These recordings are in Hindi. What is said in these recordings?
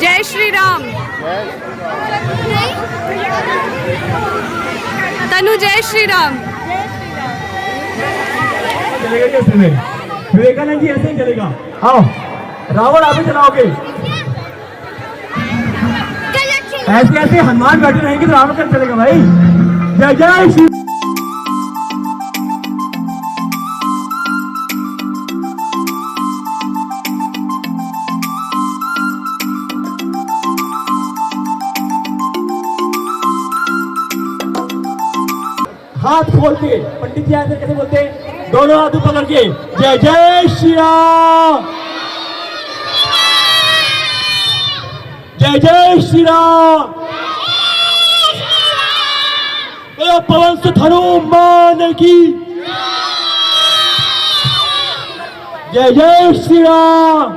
जय श्री राम। तनु जय श्री राम। चलेगा कैसे में? विवेकानंद जी ऐसे ही चलेगा। आओ रावण आप ही चलाओगे। ऐसे ऐसे हनुमान बैठे रहेंगे तो रावण कैसे चलेगा भाई। जय जय श्री। हाथ खोल के पंडित जी ऐसे कैसे बोलते हैं? दोनों हाथ ऊपर करके जय जय श्री राम, जय जय श्री राम। बोलो पवन सुत हनुमान की जय जय श्री राम।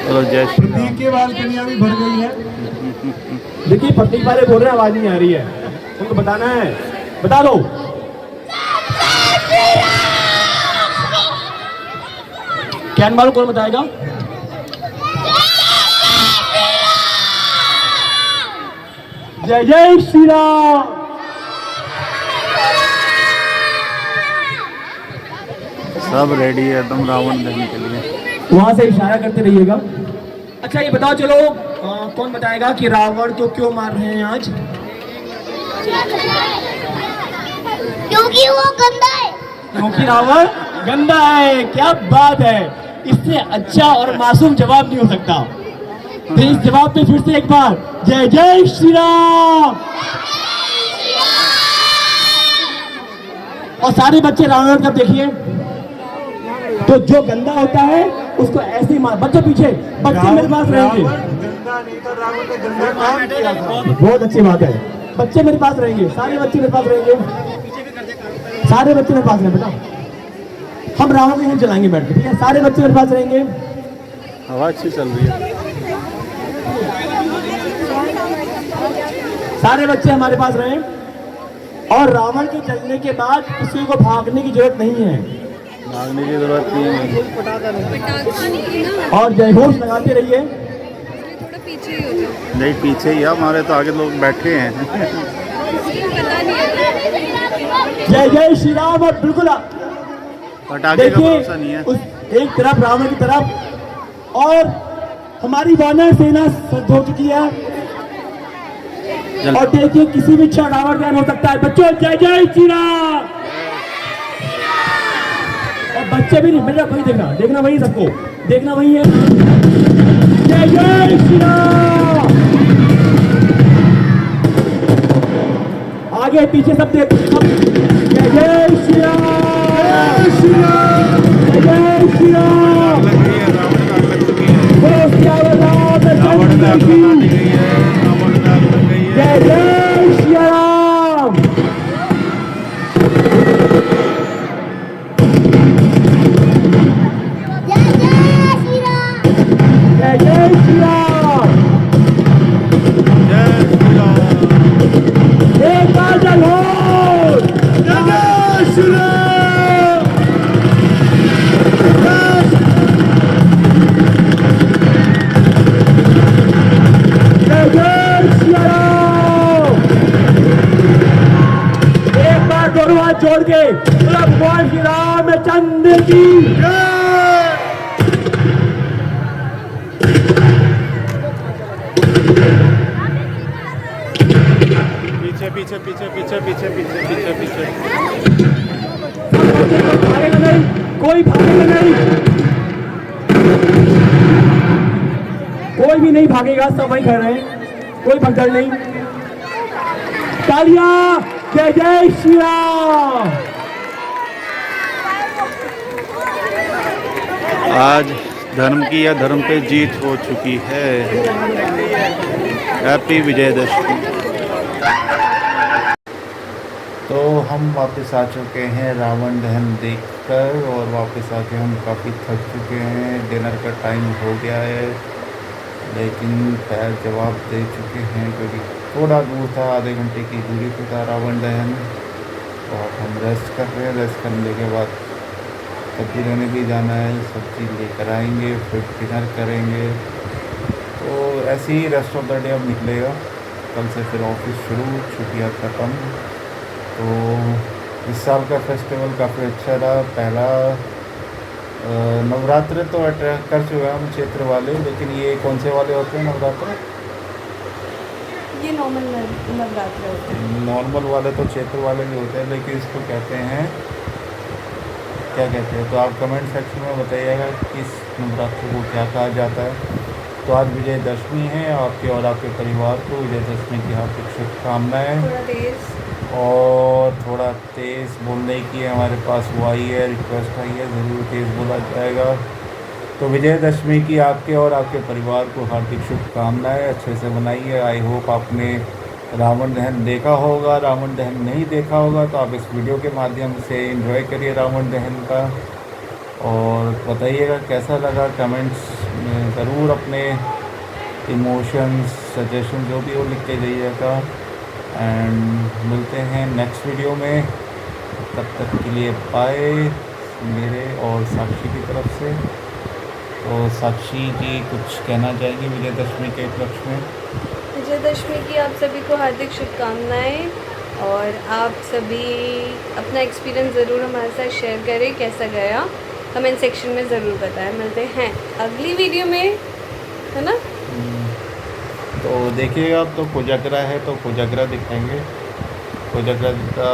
चलो जय श्री राम। प्रतीक की बालकनियां भी भर गई है। देखिए प्रतीक वाले बोल रहे हैं आवाज नहीं आ रही है, उनको बताना है, बता दो। कैन वालों कौन बताएगा? जय जय श्री राम। सब रेडी है एकदम रावण दहन के लिए। वहां से इशारा करते रहिएगा। अच्छा ये बताओ चलो कौन बताएगा कि रावण को क्यों मार रहे हैं आज? क्योंकि वो गंदा है। क्योंकि रावण गंदा है। क्या बात है, इससे अच्छा और मासूम जवाब नहीं हो सकता। तो इस जवाब पे फिर से एक बार जय जय श्री राम। और सारे बच्चे रावण का देखिए, तो जो गंदा होता है उसको ऐसे ही मार। बच्चे पीछे, बच्चे मेरे पास रहेंगे। बहुत अच्छी बात है, बच्चे मेरे पास रहेंगे, सारे बच्चे मेरे पास रहेंगे, सारे बच्चे मेरे पास रहेंगे बेटा। हम रावण को यहीं चलाएंगे बैठ के, ठीक है? सारे बच्चे मेरे पास रहेंगे। हवा अच्छी चल रही है। सारे बच्चे हमारे पास रहे। और रावण के चलने के बाद किसी को भागने की जरूरत नहीं है, भागने की जरूरत नहीं है। और जयघोष लगाते रहिए। थोड़ा पीछे ही हो जाओ। नहीं पीछे ही है, हमारे तो आगे लोग बैठे हैं। पता नहीं है। जय जय श्री राम। और बिल्कुल पटाखे का देखिए भरोसा नहीं है। उस एक तरफ रावण की तरफ और हमारी वानर सेना सज्ज हो चुकी है। और देखिए किसी भी क्षण रावण दहन हो सकता है। बच्चों जय जय श्री राम। और बच्चे भी नहीं, बेटा वही देखना, देखना वही, सबको देखना वही है। जय जय श्री राम। आगे पीछे सब देख। जय जय श्री राम, जय श्री राम, जय जय श्री राम। लग रही है रावण का लग चुकी है। बोलो सियावर रामचंद्र रावण का की लग गई है। रावण का लग गई है। जय जय श्री राम। जय जय श्री राम। जय जय श्री राम। जय श्री राम। एक बार जय हो। जय जय श्री राम। जय जय श्री राम। एक बार दोनों हाथ जोड़ के भगवान श्री रामचंद्र की जय। पीछे पीछे पीछे पीछे पीछे पीछे पीछे पीछे। भागेगा नहीं, कोई भागेगा नहीं, कोई भी नहीं भागेगा, सब वही खड़े हैं, कोई भगदड़ नहीं। तालियां, जय जय श्री राम। आज धर्म की या धर्म पे जीत हो चुकी है। हैप्पी विजयदशमी। तो हम वापस आ चुके हैं रावण दहन देखकर, और वापस आके हम काफ़ी थक चुके हैं। डिनर का टाइम हो गया है, लेकिन खैर जवाब दे चुके हैं क्योंकि थोड़ा दूर था, आधे घंटे की दूरी पर था रावण दहन। तो अब हम रेस्ट कर रहे हैं। रेस्ट करने के बाद सब्जी लेने भी जाना है, सब्जी लेकर आएंगे, फिर डिनर करेंगे। तो ऐसे ही रेस्ट ऑफ द डे अब निकलेगा। कल से फिर ऑफिस शुरू, छुट्टियाँ ख़त्म। तो इस साल का फेस्टिवल काफ़ी अच्छा रहा। पहला नवरात्र तो अटैक कर चुके हैं हम क्षेत्र वाले, लेकिन ये कौन से वाले होते हैं नवरात्र? ये नॉर्मल नवरात्र होते हैं। नॉर्मल वाले तो क्षेत्र वाले भी होते हैं, लेकिन इसको कहते हैं, क्या कहते हैं? तो आप कमेंट सेक्शन में बताइएगा कि इस नवरात्र को क्या कहा जाता है। तो आज विजयदशमी है। आपके और आपके परिवार को विजयदशमी की हार्दिक शुभकामनाएँ। थोड़ा तेज और थोड़ा तेज़ बोलने की हमारे पास वो आई है, रिक्वेस्ट आई है, ज़रूर तेज़ बोला जाएगा। तो विजयदशमी की आपके और आपके परिवार को हार्दिक शुभकामनाएँ। अच्छे से मनाइए। आई होप आपने रावण दहन देखा होगा। रावण दहन नहीं देखा होगा तो आप इस वीडियो के माध्यम से एंजॉय करिए रावण दहन का, और बताइएगा कैसा लगा। कमेंट्स में ज़रूर अपने इमोशंस, सजेशन जो भी हो लिख के जाइएगा। एंड मिलते हैं नेक्स्ट वीडियो में। तब तक के लिए बाय मेरे और साक्षी की तरफ से। तो साक्षी जी कुछ कहना चाहेंगी विजयदशमी के उपलक्ष्य में? विजयदशमी की आप सभी को हार्दिक शुभकामनाएं, और आप सभी अपना एक्सपीरियंस ज़रूर हमारे साथ शेयर करें, कैसा गया कमेंट सेक्शन में ज़रूर बताएं। मिलते हैं अगली वीडियो में, है ना? तो देखिएगा, अब तो कोजागरा है तो कोजागरा दिखाएंगे, कोजागरा का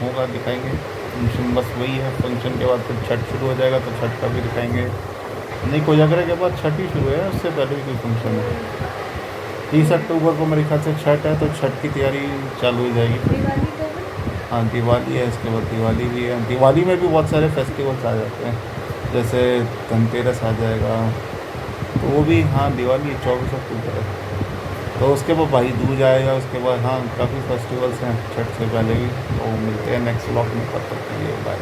होगा दिखाएंगे। फंक्शन बस वही है। फंक्शन के बाद फिर छठ शुरू हो जाएगा तो छठ का भी दिखाएंगे। नहीं, कोजागरा के बाद छठ ही शुरू है, उससे पहले भी कोई फंक्शन है। 30 अक्टूबर को मेरे ख्याल से छठ है, तो छठ की तैयारी चालू हो जाएगी। दिवाली को हाँ, दिवाली है, इसके बाद दिवाली भी है। दिवाली में भी बहुत सारे फेस्टिवल्स आ जाते हैं, जैसे धनतेरस आ जाएगा, तो वो भी, हाँ दिवाली 24 अक्टूबर है। तो उसके बाद भाई दूज आएगा, उसके बाद हाँ काफ़ी फेस्टिवल्स हैं छठ से पहले भी। तो मिलते हैं नेक्स्ट व्लॉग में, तब तक के लिए बाय।